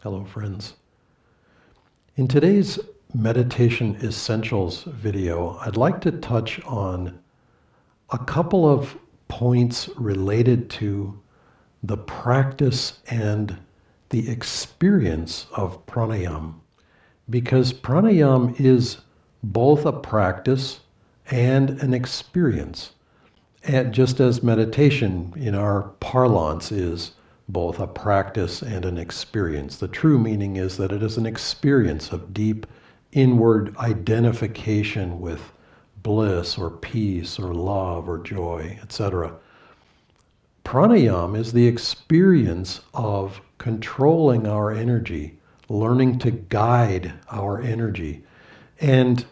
Hello, friends. In today's Meditation Essentials video, I'd like to touch on a couple of points related to the practice and the experience of pranayama, because pranayama is both a practice and an experience, and just as meditation in our parlance is both a practice and an experience. The true meaning is that it is an experience of deep inward identification with bliss or peace or love or joy, etc. Pranayama is the experience of controlling our energy, learning to guide our energy. And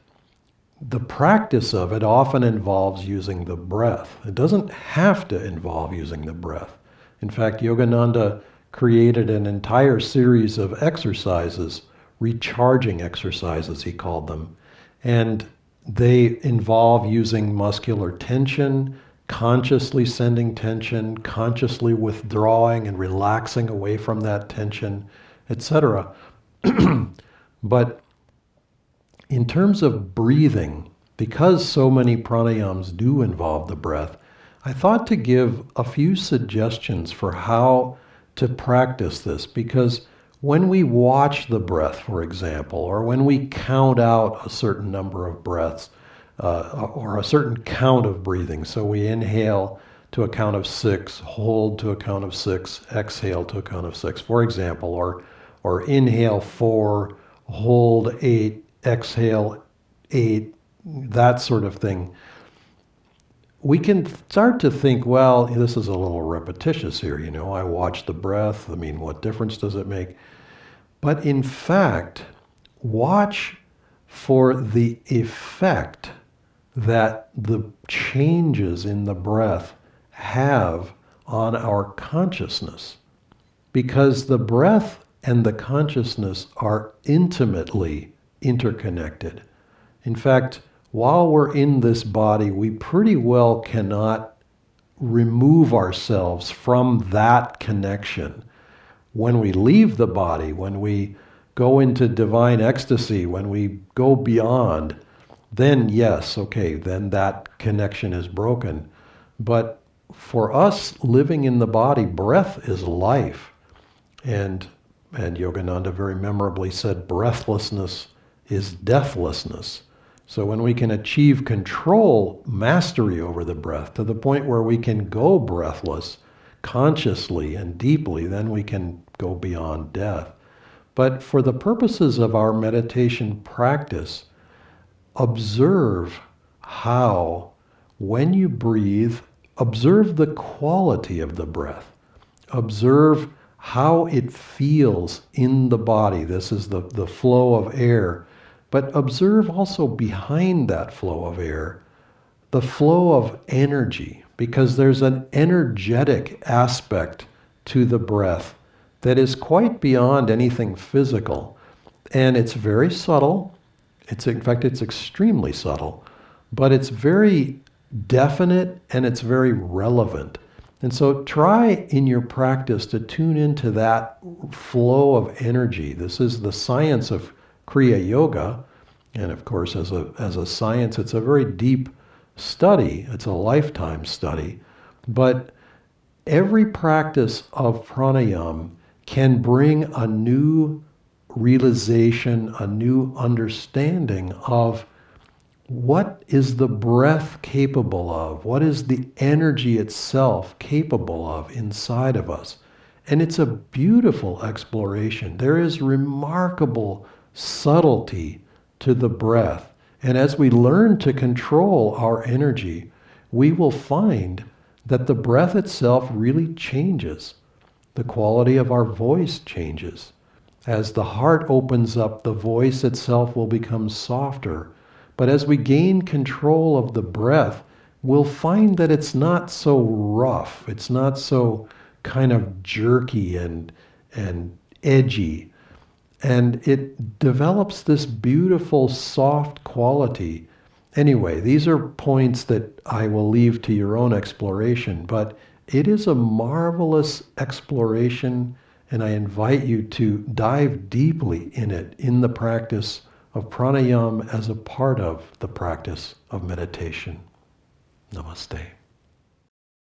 the practice of it often involves using the breath. It doesn't have to involve using the breath. In fact, Yogananda created an entire series of exercises, recharging exercises, he called them. And they involve using muscular tension, consciously sending tension, consciously withdrawing and relaxing away from that tension, etc. But in terms of breathing, because so many pranayams do involve the breath, I thought to give a few suggestions for how to practice this, because when we watch the breath, for example, or when we count out a certain number of breaths, or a certain count of breathing, so we inhale to a count of 6, hold to a count of 6, exhale to a count of 6, for example, or inhale 4, hold 8, exhale 8, that sort of thing. We can start to think, well, this is a little repetitious here, I watch the breath, what difference does it make? But in fact, watch for the effect that the changes in the breath have on our consciousness. Because the breath and the consciousness are intimately interconnected. In fact, while we're in this body, we pretty well cannot remove ourselves from that connection. When we leave the body, when we go into divine ecstasy, when we go beyond, then yes, okay, then that connection is broken. But for us living in the body, breath is life. And Yogananda very memorably said, breathlessness is deathlessness. So when we can achieve control, mastery over the breath, to the point where we can go breathless, consciously and deeply, then we can go beyond death. But for the purposes of our meditation practice, observe how, when you breathe, observe the quality of the breath. Observe how it feels in the body. This is the flow of air. But observe also behind that flow of air, the flow of energy, because there's an energetic aspect to the breath that is quite beyond anything physical. And it's very subtle. In fact, it's extremely subtle, but it's very definite and it's very relevant. And so try in your practice to tune into that flow of energy. This is the science of Kriya Yoga, and of course as a science it's a very deep study, it's a lifetime study, but every practice of pranayama can bring a new realization, a new understanding of what is the breath capable of, what is the energy itself capable of inside of us. And it's a beautiful exploration. There is remarkable subtlety to the breath. And as we learn to control our energy, we will find that the breath itself really changes. The quality of our voice changes. As the heart opens up, the voice itself will become softer. But as we gain control of the breath, we'll find that it's not so rough. It's not so kind of jerky and edgy. And it develops this beautiful, soft quality. Anyway, these are points that I will leave to your own exploration, but it is a marvelous exploration And I invite you to dive deeply in it in the practice of pranayama as a part of the practice of meditation. Namaste.